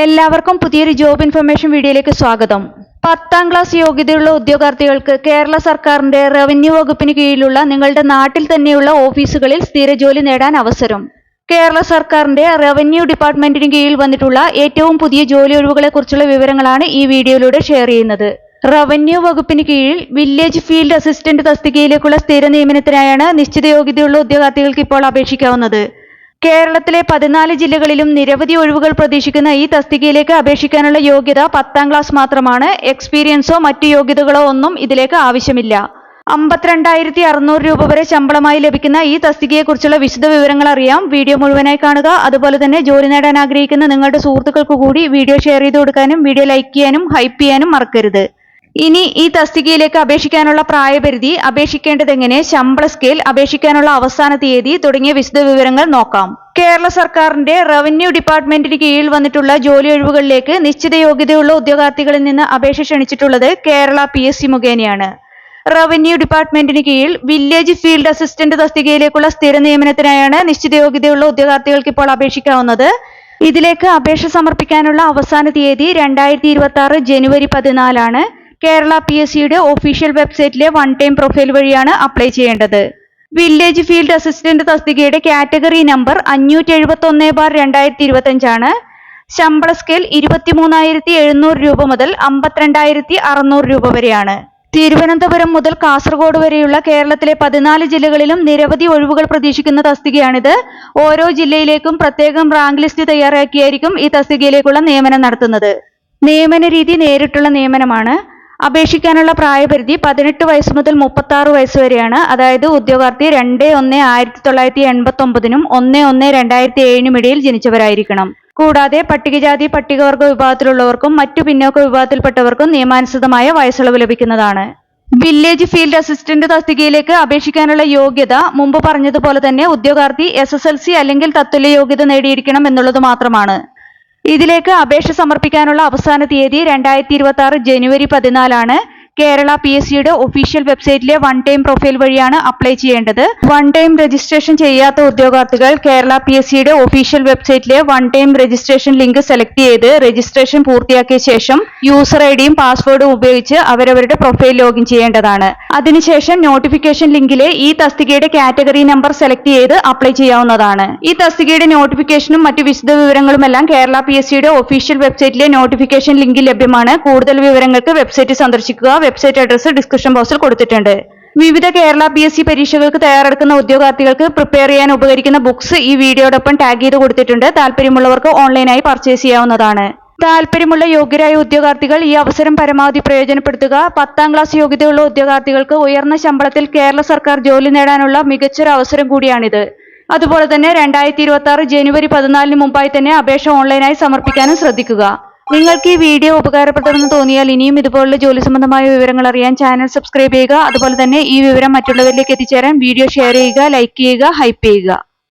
എല്ലാവർക്കും പുതിയൊരു job information വീഡിയോയിലേക്ക് സ്വാഗതം. 10ാം ക്ലാസ് യോഗ്യതയുള്ള ഉദ്യോഗാർത്ഥികൾക്ക് കേരള സർക്കാരിന്റെ റവന്യൂ വകുപ്പിന് കീഴിലുള്ള നിങ്ങളുടെ നാട്ടിൽ തന്നെയുള്ള ഓഫീസുകളിൽ സ്ഥിര ജോലി നേടാൻ അവസരം. കേരള സർക്കാരിന്റെ റവന്യൂ ഡിപ്പാർട്ട്മെന്റിന് കീഴിൽ വന്നിട്ടുള്ള ഏറ്റവും പുതിയ ജോലി ഒഴിവുകളെ കുറിച്ചുള്ള വിവരങ്ങളാണ് ഈ വീഡിയോയിലൂടെ ഷെയർ ചെയ്യുന്നത്. റവന്യൂ വകുപ്പിന് കീഴിൽ വില്ലേജ് ഫീൽഡ് അസിസ്റ്റന്റ് തസ്തികയിലേക്കുള്ള സ്ഥിര നിയമനത്തിനായാണ് നിശ്ചിത യോഗ്യതയുള്ള ഉദ്യോഗാർത്ഥികൾക്ക് ഇപ്പോൾ അപേക്ഷിക്കാവുന്നത്. കേരളത്തിലെ 14 ജില്ലകളിലും നിരവധി ഒഴിവുകൾ പ്രതീക്ഷിക്കുന്ന ഈ തസ്തികയിലേക്ക് അപേക്ഷിക്കാനുള്ള യോഗ്യത 10ാം ക്ലാസ് മാത്രമാണ്. എക്സ്പീരിയൻസോ മറ്റു യോഗ്യതകളോ ഒന്നും ഇതിലേക്ക് ആവശ്യമില്ല. 52,600 രൂപ വരെ ശമ്പളമായി ലഭിക്കുന്ന ഈ തസ്തികയെക്കുറിച്ചുള്ള വിശദ വിവരങ്ങൾ അറിയാം. വീഡിയോ മുഴുവനായി കാണുക. അതുപോലെ തന്നെ ജോലി നേടാൻ ആഗ്രഹിക്കുന്ന നിങ്ങളുടെ സുഹൃത്തുക്കൾക്ക് കൂടി വീഡിയോ ഷെയർ ചെയ്ത് കൊടുക്കാനും വീഡിയോ ലൈക്ക് ചെയ്യാനും ഹൈപ്പ് ചെയ്യാനും മറക്കരുത്. ഇനി ഈ തസ്തികയിലേക്ക് അപേക്ഷിക്കാനുള്ള പ്രായപരിധി, അപേക്ഷിക്കേണ്ടതെങ്ങനെ, ശമ്പള സ്കെയിൽ, അപേക്ഷിക്കാനുള്ള അവസാന തീയതി തുടങ്ങിയ വിശദ വിവരങ്ങൾ നോക്കാം. കേരള സർക്കാരിന്റെ റവന്യൂ ഡിപ്പാർട്ട്മെന്റിന് കീഴിൽ വന്നിട്ടുള്ള ജോലി ഒഴിവുകളിലേക്ക് നിശ്ചിത യോഗ്യതയുള്ള ഉദ്യോഗാർത്ഥികളിൽ നിന്ന് അപേക്ഷ ക്ഷണിച്ചിട്ടുള്ളത് കേരള PSC മുഖേനയാണ്. റവന്യൂ ഡിപ്പാർട്ട്മെന്റിന് കീഴിൽ വില്ലേജ് ഫീൽഡ് അസിസ്റ്റന്റ് തസ്തികയിലേക്കുള്ള സ്ഥിര നിയമനത്തിനായാണ് നിശ്ചിത യോഗ്യതയുള്ള ഉദ്യോഗാർത്ഥികൾക്ക് ഇപ്പോൾ അപേക്ഷിക്കാവുന്നത്. ഇതിലേക്ക് അപേക്ഷ സമർപ്പിക്കാനുള്ള അവസാന തീയതി 2026 ജനുവരി 14 ആണ്. കേരള PSCയുടെ ഒഫീഷ്യൽ വെബ്സൈറ്റിലെ വൺ ടൈം പ്രൊഫൈൽ വഴിയാണ് അപ്ലൈ ചെയ്യേണ്ടത്. വില്ലേജ് ഫീൽഡ് അസിസ്റ്റന്റ് തസ്തികയുടെ കാറ്റഗറി നമ്പർ 571/2025 ആണ്. ശമ്പള സ്കെയിൽ 23,700 രൂപ മുതൽ 52,600 രൂപ വരെയാണ്. തിരുവനന്തപുരം മുതൽ കാസർഗോഡ് വരെയുള്ള കേരളത്തിലെ 14 ജില്ലകളിലും നിരവധി ഒഴിവുകൾ പ്രതീക്ഷിക്കുന്ന തസ്തികയാണിത്. ഓരോ ജില്ലയിലേക്കും പ്രത്യേകം റാങ്ക് ലിസ്റ്റ് തയ്യാറാക്കിയായിരിക്കും ഈ തസ്തികയിലേക്കുള്ള നിയമനം നടത്തുന്നത്. നിയമന രീതി നേരിട്ടുള്ള നിയമനമാണ്. അപേക്ഷിക്കാനുള്ള പ്രായപരിധി 18 വയസ്സ് മുതൽ 36 വയസ്സ് വരെയാണ്. അതായത് ഉദ്യോഗാർത്ഥി 2/1/1989 1/1/2007 ഇടയിൽ ജനിച്ചവരായിരിക്കണം. കൂടാതെ പട്ടികജാതി പട്ടികവർഗ വിഭാഗത്തിലുള്ളവർക്കും മറ്റു പിന്നോക്ക വിഭാഗത്തിൽപ്പെട്ടവർക്കും നിയമാനുസൃതമായ വയസ്സളവ് ലഭിക്കുന്നതാണ്. വില്ലേജ് ഫീൽഡ് അസിസ്റ്റന്റ് തസ്തികയിലേക്ക് അപേക്ഷിക്കാനുള്ള യോഗ്യത മുമ്പ് പറഞ്ഞതുപോലെ തന്നെ ഉദ്യോഗാർത്ഥി SSLC അല്ലെങ്കിൽ തത്തുല്യ യോഗ്യത നേടിയിരിക്കണം എന്നുള്ളത് മാത്രമാണ്. ഇതിലേക്ക് അപേക്ഷ സമർപ്പിക്കാനുള്ള അവസാന തീയതി 2026 ജനുവരി 14 ആണ്. കേരള PSCയുടെ ഒഫീഷ്യൽ വെബ്സൈറ്റിലെ വൺ ടൈം പ്രൊഫൈൽ വഴിയാണ് അപ്ലൈ ചെയ്യേണ്ടത്. വൺ ടൈം രജിസ്ട്രേഷൻ ചെയ്യാത്ത ഉദ്യോഗാർത്ഥികൾ കേരള PSCയുടെ ഒഫീഷ്യൽ വെബ്സൈറ്റിലെ one time registration link select ചെയ്ത് രജിസ്ട്രേഷൻ പൂർത്തിയാക്കിയ ശേഷം യൂസർ ഐഡിയും പാസ്വേഡും ഉപയോഗിച്ച് അവരവരുടെ പ്രൊഫൈൽ ലോഗിൻ ചെയ്യേണ്ടതാണ്. അതിനുശേഷം നോട്ടിഫിക്കേഷൻ ലിങ്കിലെ ഈ തസ്തികയുടെ കാറ്റഗറി നമ്പർ സെലക്ട് ചെയ്ത് അപ്ലൈ ചെയ്യാവുന്നതാണ്. ഈ തസ്തികയുടെ നോട്ടിഫിക്കേഷനും മറ്റു വിശദ വിവരങ്ങളുമെല്ലാം കേരള PSCയുടെ ഒഫീഷ്യൽ വെബ്സൈറ്റിലെ നോട്ടിഫിക്കേഷൻ ലിങ്കിൽ ലഭ്യമാണ്. കൂടുതൽ വിവരങ്ങൾക്ക് വെബ്സൈറ്റ് സന്ദർശിക്കുക. വെബ്സൈറ്റ് അഡ്രസ് ഡിസ്ക്രിപ്ഷൻ ബോക്സിൽ കൊടുത്തിട്ടുണ്ട്. വിവിധ കേരള PSC പരീക്ഷകൾക്ക് തയ്യാറെടുക്കുന്ന ഉദ്യോഗാർത്ഥികൾക്ക് പ്രിപ്പയർ ചെയ്യാൻ ഉപകരിക്കുന്ന ബുക്സ് ഈ വീഡിയോടൊപ്പം ടാഗ് ചെയ്ത് കൊടുത്തിട്ടുണ്ട്. താല്പര്യമുള്ളവർക്ക് ഓൺലൈനായി പർച്ചേസ് ചെയ്യാവുന്നതാണ്. താല്പര്യമുള്ള യോഗ്യരായ ഉദ്യോഗാർത്ഥികൾ ഈ അവസരം പരമാവധി പ്രയോജനപ്പെടുത്തുക. 10ാം ക്ലാസ് യോഗ്യതയുള്ള ഉദ്യോഗാർത്ഥികൾക്ക് ഉയർന്ന ശമ്പളത്തിൽ കേരള സർക്കാർ ജോലി നേടാനുള്ള മികച്ചൊരു അവസരം കൂടിയാണിത്. അതുപോലെ തന്നെ 2026 ജനുവരി 14 മുമ്പായി തന്നെ അപേക്ഷ ഓൺലൈനായി സമർപ്പിക്കാനും ശ്രദ്ധിക്കുക. നിങ്ങൾക്ക് ഈ വീഡിയോ ഉപകാരപ്പെട്ടതെന്ന് തോന്നിയാൽ ഇനിയും ഇതുപോലുള്ള ജോലി സംബന്ധമായ വിവരങ്ങൾ അറിയാൻ ചാനൽ സബ്സ്ക്രൈബ് ചെയ്യുക. അതുപോലെ തന്നെ ഈ വിവരം മറ്റുള്ളവരിലേക്ക് എത്തിച്ചേരാൻ വീഡിയോ ഷെയർ ചെയ്യുക, ലൈക്ക് ചെയ്യുക, ഹൈപ്പ് ചെയ്യുക.